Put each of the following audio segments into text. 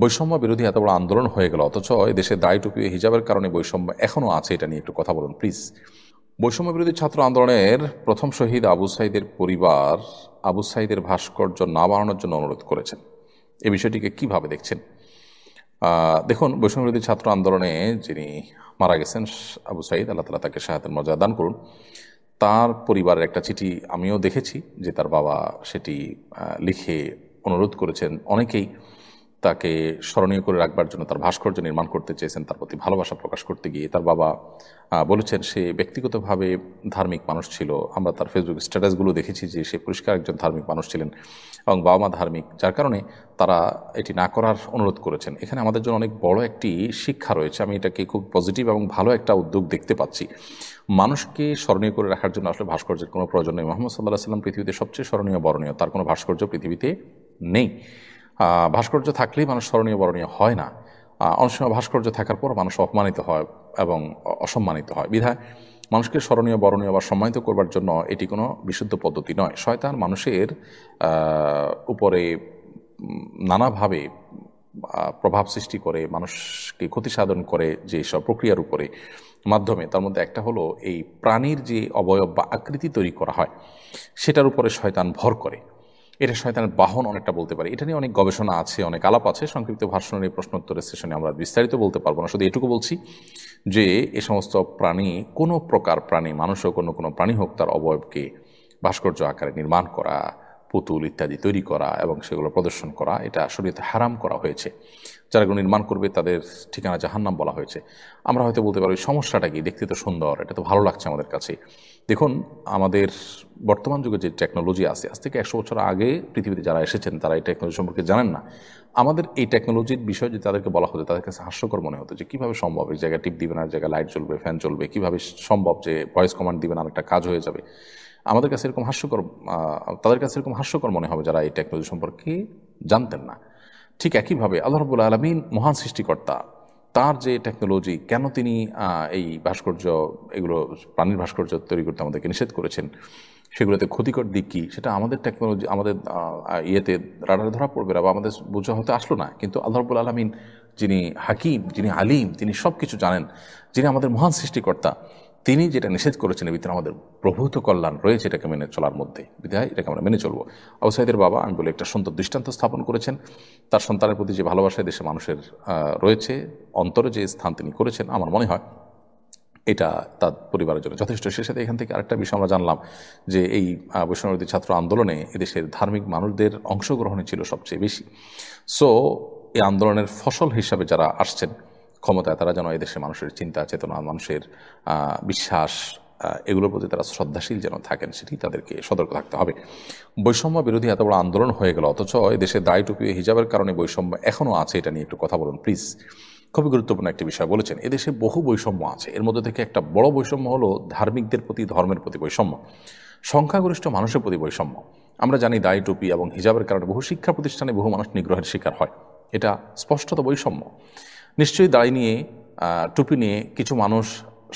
বৈষম্য বিরোধী এত বড় আন্দোলন হয়ে গেল, অথচ দেশে দাড়ি টুপি ও হিজাবের কারণে বৈষম্য এখনো আছে, এটা নিয়ে একটু কথা বলুন প্লিজ। বৈষম্য বিরোধী ছাত্র আন্দোলনের প্রথম শহীদ আবু সাইদের পরিবার আবু সাইদের ভাস্কর্য না বানানোর জন্য অনুরোধ করেছেন। এই বিষয়টিকে কিভাবে দেখছেন? দেখুন, বৈষম্য বিরোধী ছাত্র আন্দোলনে যিনি মারা গেছেন আবু সাইদ, আল্লাহ তালা তাকে শাহাদাতের মর্যাদা দান করুন, তার পরিবারের একটা চিঠি আমিও দেখেছি যে তার বাবা সেটি লিখে অনুরোধ করেছেন। অনেকেই তাকে স্মরণীয় করে রাখবার জন্য তার ভাস্কর্য নির্মাণ করতে চেয়েছেন, তার প্রতি ভালোবাসা প্রকাশ করতে গিয়ে তার বাবা বলেছেন সে ব্যক্তিগতভাবে ধার্মিক মানুষ ছিল। আমরা তার ফেসবুক স্ট্যাটাসগুলো দেখেছি যে সে পরিষ্কার একজন ধার্মিক মানুষ ছিলেন এবং বাবা মা ধার্মিক, যার কারণে তারা এটি না করার অনুরোধ করেছেন। এখানে আমাদের জন্য অনেক বড় একটি শিক্ষা রয়েছে। আমি এটাকে খুব পজিটিভ এবং ভালো একটা উদ্যোগ দেখতে পাচ্ছি। মানুষকে স্মরণীয় করে রাখার জন্য আসলে ভাস্কর্যের কোনো প্রয়োজন নেই। মুহাম্মদ সাল্লাল্লাহু আলাইহি ওয়াসাল্লাম পৃথিবীতে সবচেয়ে স্মরণীয় বরণীয়, তার কোনো ভাস্কর্য পৃথিবীতে নেই। ভাস্কর্য থাকলেই মানুষ স্মরণীয় বরণীয় হয় না। অনেক সময় ভাস্কর্য থাকার পর মানুষ অপমানিত হয় এবং অসম্মানিত হয়। বিধায় মানুষকে স্মরণীয় বরণীয় বা সম্মানিত করবার জন্য এটি কোনো বিশুদ্ধ পদ্ধতি নয়। শয়তান মানুষের উপরে নানাভাবে প্রভাব সৃষ্টি করে, মানুষকে ক্ষতি সাধন করে যে সব প্রক্রিয়ার উপরে মাধ্যমে, তার মধ্যে একটা হলো এই প্রাণীর যে অবয়ব বা আকৃতি তৈরি করা হয় সেটার উপরে শয়তান ভর করে। এটা শয়তানের বাহন অনেকটা বলতে পারি। এটা নিয়ে অনেক গবেষণা আছে, অনেক আলাপ আছে। সংক্ষিপ্ত ভাষণ এই প্রশ্নোত্তরের সেশনে আমরা বিস্তারিত বলতে পারবো না, শুধু এটুকু বলছি যে এ সমস্ত প্রাণী, কোনো প্রকার প্রাণী, মানুষ হোক অন্য কোনো প্রাণী হোক, তার অবয়বকে ভাস্কর্য আকারে নির্মাণ করা, পুতুল ইত্যাদি তৈরি করা এবং সেগুলো প্রদর্শন করা, এটা শরীয়তে হারাম করা হয়েছে। যারা এগুলো নির্মাণ করবে তাদের ঠিকানা জাহান্নাম বলা হয়েছে। আমরা হয়তো বলতে পারি সমস্যাটা কি, দেখতে তো সুন্দর, এটা তো ভালো লাগছে আমাদের কাছে। দেখুন, আমাদের বর্তমান যুগে যে টেকনোলজি আছে, আজ থেকে 100 বছর আগে পৃথিবীতে যারা এসেছেন তারা এই টেকনোলজি সম্পর্কে জানেন না। আমাদের এই টেকনোলজির বিষয় যদি তাদেরকে বলা হতো, তাদের কাছে হাস্যকর মনে হতো যে কীভাবে সম্ভব, এই জায়গায় টিপ দিবেন আর জায়গায় লাইট জ্বলবে, ফ্যান চলবে, কীভাবে সম্ভব যে ভয়েস কমান্ড দিবেন আর একটা কাজ হয়ে যাবে। আমাদের কাছে এরকম হাস্যকর, তাদের কাছে এরকম হাস্যকর মনে হবে যারা এই টেকনোলজি সম্পর্কে জানতেন না। ঠিক একইভাবে আল্লাহ রাব্বুল আলামিন মহান সৃষ্টিকর্তা, তার যে টেকনোলজি, কেন তিনি এই ভাস্কর্য, এগুলো প্রাণীর ভাস্কর্য তৈরি করতে আমাদেরকে নিষেধ করেছেন, সেগুলোতে ক্ষতিকর দিক কী, সেটা আমাদের টেকনোলজি, আমাদের ইয়েতে রাডারে ধরা পড়বে না বা আমাদের বোঝা হতে আসলো না। কিন্তু আল্লাহ রাব্বুল আলামিন যিনি হাকিম, যিনি আলিম, তিনি সব কিছু জানেন, যিনি আমাদের মহান সৃষ্টিকর্তা, তিনি যেটা নিষেধ করেছেন এর ভিতরে আমাদের প্রভূত কল্যাণ রয়েছে, এটাকে মেনে চলার মধ্যে। বিধায় এটাকে আমরা মেনে চলবো। আবু সাইদের বাবা, আমি বলে, একটা সুন্দর দৃষ্টান্ত স্থাপন করেছেন। তার সন্তানের প্রতি যে ভালোবাসায় দেশে মানুষের রয়েছে, অন্তরে যে স্থান তিনি করেছেন, আমার মনে হয় এটা তার পরিবারের জন্য যথেষ্ট। সে সাথে এখান থেকে আরেকটা বিষয় আমরা জানলাম যে এই বৈষম্যবিরোধী ছাত্র আন্দোলনে এদেশের ধার্মিক মানুষদের অংশগ্রহণই ছিল সবচেয়ে বেশি। সো এই আন্দোলনের ফসল হিসাবে যারা আসছেন ক্ষমতায়, তারা যেন এদেশের মানুষের চিন্তা চেতনা, মানুষের বিশ্বাস, এগুলোর প্রতি তারা শ্রদ্ধাশীল যেন থাকেন, সেটি তাদেরকে সতর্ক থাকতে হবে। বৈষম্য বিরোধী এত বড় আন্দোলন হয়ে গেল, অথচ দেশে দাড়ি টুপি হিজাবের কারণে বৈষম্য এখনও আছে, এটা নিয়ে একটু কথা বলুন প্লিজ। খুবই গুরুত্বপূর্ণ একটি বিষয় বলেছেন। এদেশে বহু বৈষম্য আছে, এর মধ্যে থেকে একটা বড় বৈষম্য হলো ধার্মিকদের প্রতি, ধর্মের প্রতি বৈষম্য, সংখ্যাগরিষ্ঠ মানুষের প্রতি বৈষম্য। আমরা জানি দাড়ি টুপি এবং হিজাবের কারণে বহু শিক্ষা প্রতিষ্ঠানে বহু মানুষ নিগ্রহের শিকার হয়। এটা স্পষ্টত বৈষম্য। নিশ্চয়ই দাড়ি নিয়ে, টুপি নিয়ে কিছু মানুষ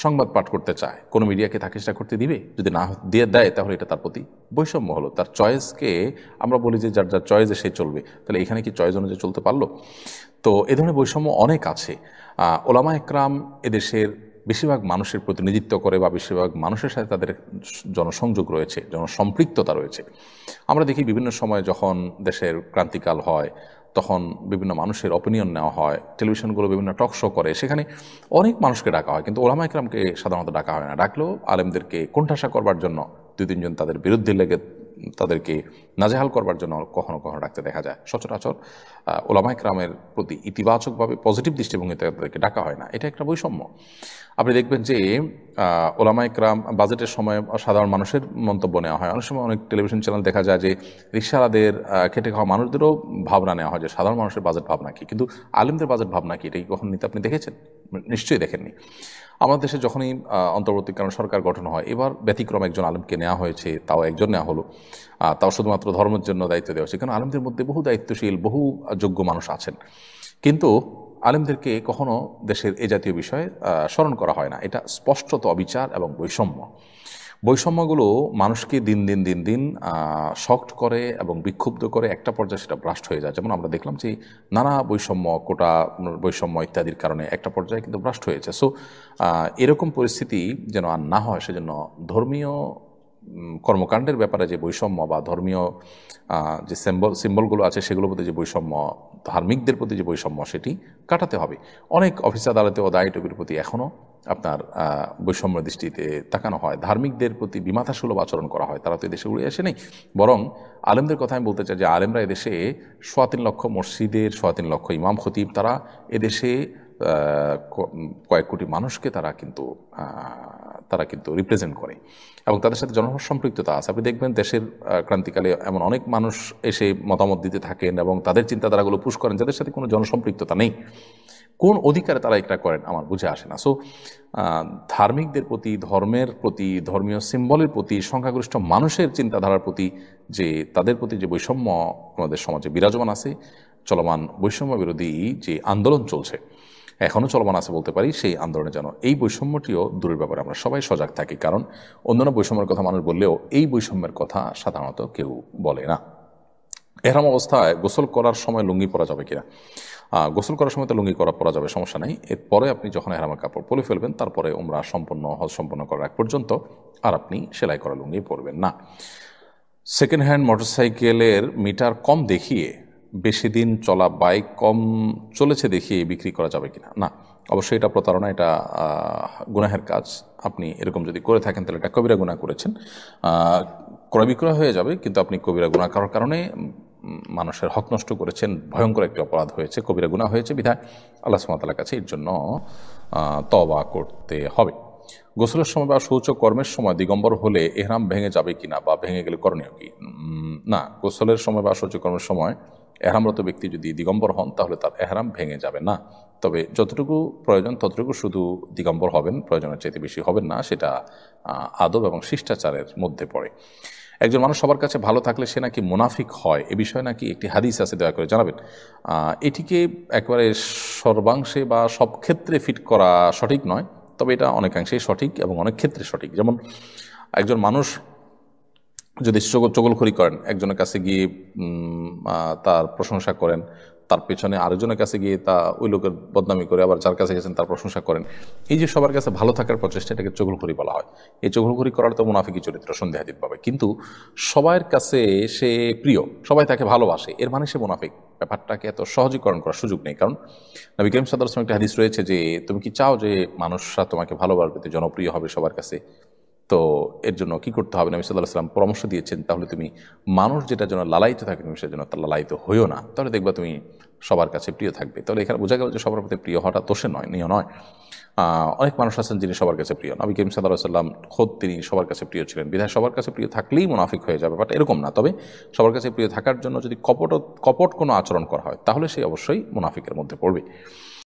সংবাদ পাঠ করতে চায়, কোনো মিডিয়াকে তাকে সেটা করতে দিবে? যদি না দিয়ে দেয় তাহলে এটা তার প্রতি বৈষম্য হলো। তার চয়েসকে আমরা বলি যে যার যার চয়েসে সে চলবে, তাহলে এখানে কি চয়েস অনুযায়ী চলতে পারলো? তো এ ধরনের বৈষম্য অনেক আছে। ওলামা একরাম এদেশের বেশিরভাগ মানুষের প্রতিনিধিত্ব করে বা বেশিরভাগ মানুষের সাথে তাদের জনসংযোগ রয়েছে, জনসম্পৃক্ততা রয়েছে। আমরা দেখি বিভিন্ন সময় যখন দেশের ক্রান্তিকাল হয়, তখন বিভিন্ন মানুষের অপিনিয়ন নেওয়া হয়, টেলিভিশনগুলো বিভিন্ন টক শো করে, সেখানে অনেক মানুষকে ডাকা হয়, কিন্তু ওলামা একরামকে সাধারণত ডাকা হয় না। ডাকলেও আলেমদেরকে কোণঠাসা করবার জন্য, 2-3 জন তাদের বিরুদ্ধে লেগে তাদেরকে নাজেহাল করবার জন্য কখনো কখনো ডাকতে দেখা যায়। সচরাচর ওলামা একরামের প্রতি ইতিবাচকভাবে পজিটিভ দৃষ্টিভঙ্গিতে তাদেরকে ডাকা হয় না। এটা একটা বৈষম্য। আপনি দেখবেন যে ওলামা একরাম বাজেটের সময় সাধারণ মানুষের মন্তব্য নেওয়া হয়। অনেক সময় অনেক টেলিভিশন চ্যানেল দেখা যায় যে রিকশাওয়ালাদের, খেটে খাওয়া মানুষদেরও ভাবনা নেওয়া হয় যে সাধারণ মানুষের বাজেট ভাবনা কি, কিন্তু আলেমদের বাজেট ভাবনা কি, এটা কি কখন নিতে আপনি দেখেছেন? নিশ্চয়ই দেখেননি। আমাদের দেশে যখনই অন্তর্বর্তীকালীন সরকার গঠন হয়, এবার ব্যতিক্রম একজন আলেমকে নেওয়া হয়েছে, তাও একজন নেওয়া হলো, তাও শুধুমাত্র ধর্মের জন্য দায়িত্ব দেওয়া হয়েছে। কারণ আলেমদের মধ্যে বহু দায়িত্বশীল, বহু যোগ্য মানুষ আছেন, কিন্তু আলেমদেরকে কখনো দেশের এ জাতীয় বিষয়ে স্মরণ করা হয় না। এটা স্পষ্টত অবিচার এবং বৈষম্য। বৈষম্যগুলো মানুষকে দিন দিন দিন দিন শক্ট করে এবং বিক্ষুব্ধ করে, একটা পর্যায়ে সেটা ব্রাস্ট হয়ে যায়। যেমন আমরা দেখলাম যে নানা বৈষম্য, কোটা বৈষম্য ইত্যাদির কারণে একটা পর্যায়ে কিন্তু ব্রাস্ট হয়েছে। সো এরকম পরিস্থিতি যেন আর না হয়, সেজন্য ধর্মীয় কর্মকাণ্ডের ব্যাপারে যে বৈষম্য বা ধর্মীয় যে সিম্বলগুলো আছে সেগুলোর প্রতি যে বৈষম্য, ধার্মিকদের প্রতি যে বৈষম্য, সেটি কাটাতে হবে। অনেক অফিস আদালতে ও দায়ী টুপির প্রতি এখনও আপনার বৈষম্য দৃষ্টিতে তাকানো হয়, ধার্মিকদের প্রতি বিমাথাসুলভ আচরণ করা হয়। তারা তো এদেশে উড়ে আসে নেই, বরং আলেমদের কথা আমি বলতে চাই যে আলেমরা এদেশে 3.25 লক্ষ মসজিদের 3.25 লক্ষ ইমাম খতিব, তারা এদেশে কয়েক কোটি মানুষকে তারা কিন্তু রিপ্রেজেন্ট করে এবং তাদের সাথে জনসম্পৃক্ততা আছে। আপনি দেখবেন দেশের ক্রান্তিকালে এমন অনেক মানুষ এসে মতামত দিতে থাকেন এবং তাদের চিন্তাধারাগুলো পুশ করেন যাদের সাথে কোনো জনসম্পৃক্ততা নেই। কোন অধিকারে তারা এটা করেন আমার বুঝে আসে না। সো ধার্মিকদের প্রতি, ধর্মের প্রতি, ধর্মীয় সিম্বলের প্রতি, সংখ্যাগরিষ্ঠ মানুষের চিন্তাধারার প্রতি যে তাদের প্রতি যে বৈষম্য আমাদের সমাজে বিরাজমান আছে, চলমান বৈষম্য বিরোধী যে আন্দোলন চলছে, এখনও চলমান আছে বলতে পারি, সেই আন্দোলনে যেন এই বৈষম্যটিও দূরের ব্যাপারে আমরা সবাই সজাগ থাকি। কারণ অন্যান্য বৈষম্যের কথা মানুষ বললেও এই বৈষম্যের কথা সাধারণত কেউ বলে না। এরম অবস্থায় গোসল করার সময় লুঙ্গি পরা যাবে কিনা? গোসল করার সময় তো লুঙ্গি পরা যাবে, সমস্যা নাই। এরপরে আপনি যখন এহরামের কাপড় পরে ফেলবেন, তারপরে উমরা সম্পন্ন, হজ সম্পন্ন করার আগ পর্যন্ত আর আপনি সেলাই করা লুঙ্গি পরবেন না। সেকেন্ড হ্যান্ড মোটরসাইকেলের মিটার কম দেখিয়ে বেশি দিন চলা বাইক কম চলেছে দেখিয়ে বিক্রি করা যাবে কিনা? না, অবশ্যই এটা প্রতারণা, এটা গুনাহের কাজ। আপনি এরকম যদি করে থাকেন তাহলে এটা কবিরা গুনাহ করেছেন। ক্রয় বিক্রয় হয়ে যাবে, কিন্তু আপনি কবিরা গুনাহ করার কারণে মানুষের হক নষ্ট করেছেন, ভয়ঙ্কর একটি অপরাধ হয়েছে, কবিরা গুনাহ হয়েছে। বিধায় আল্লাহ সুবহানাহু ওয়া তাআলার কাছে এর জন্য তওবা করতে হবে। গোসলের সময় বা শৌচ কর্মের সময় দিগম্বর হলে এহরাম ভেঙে যাবে কিনা বা ভেঙে গেলে করণীয় কি? না, গোসলের সময় বা শৌচকর্মের সময় এহরামরত ব্যক্তি যদি দিগম্বর হন তাহলে তার এহরাম ভেঙে যাবে না। তবে যতটুকু প্রয়োজন ততটুকু শুধু দিগম্বর হবেন, প্রয়োজনের চাইতে বেশি হবেন না। সেটা আদব এবং শিষ্টাচারের মধ্যে পড়ে। একজন মানুষ সবার কাছে ভালো থাকলে সে নাকি মুনাফিক হয়, এ বিষয়ে নাকি একটি হাদিস আছে, দয়া করে জানাবেন। এটিকে একেবারে সর্বাংশে বা সব ক্ষেত্রে ফিট করা সঠিক নয়, তবে এটা অনেকাংশেই সঠিক এবং অনেক ক্ষেত্রে সঠিক। যেমন একজন মানুষ যদি চগলখড়ি করেন, একজনের কাছে গিয়ে তার প্রশংসা করেন, তার পেছনে আরেকজনের কাছে গিয়ে ওই লোকের বদনামি করে আবার যার কাছে গেছেন তার প্রশংসা করেন, এই যে সবার কাছে ভালো থাকার প্রচেষ্টা, এটাকে চগলখড়ি বলা হয়। এই চগলখড়ি করার তো মুনাফিকি চরিত্র সন্দেহাতীতভাবে, কিন্তু সবার কাছে সে প্রিয়, সবাই তাকে ভালোবাসে, এর মানে সে মুনাফিক। ব্যাপারটাকে এত সহজীকরণ করার সুযোগ নেই। কারণ নবী করিম সাল্লাল্লাহু আলাইহি ওয়াসাল্লাম একটা হাদিস রয়েছে যে তুমি কি চাও যে মানুষরা তোমাকে ভালোবাসবে, জনপ্রিয় হবে সবার কাছে? তো এর জন্য কি করতে হবে? নবী সাল্লাল্লাহু আলাইহি ওয়াসাল্লাম পরামর্শ দিয়েছেন, তাহলে তুমি মানুষ যেটা যেন লালায়িত থাকে তুমি সেজন্য তার লালায়িত হইও না, তাহলে দেখবা তুমি সবার কাছে প্রিয় থাকবে। তাহলে এখানে বোঝা গেল যে সবার প্রতি প্রিয় হওয়াটা দোষে নয়, নিয় নয়। অনেক মানুষ আছেন যিনি সবার কাছে প্রিয়, নবী করিম সাল্লাল্লাহু আলাইহি ওয়াসাল্লাম খোদ তিনি সবার কাছে প্রিয় ছিলেন। বিধায় সবার কাছে প্রিয় থাকলেই মুনাফিক হয়ে যাবে, বাট এরকম না। তবে সবার কাছে প্রিয় থাকার জন্য যদি কপট কোনো আচরণ করা হয় তাহলে সে অবশ্যই মুনাফিকের মধ্যে পড়বে।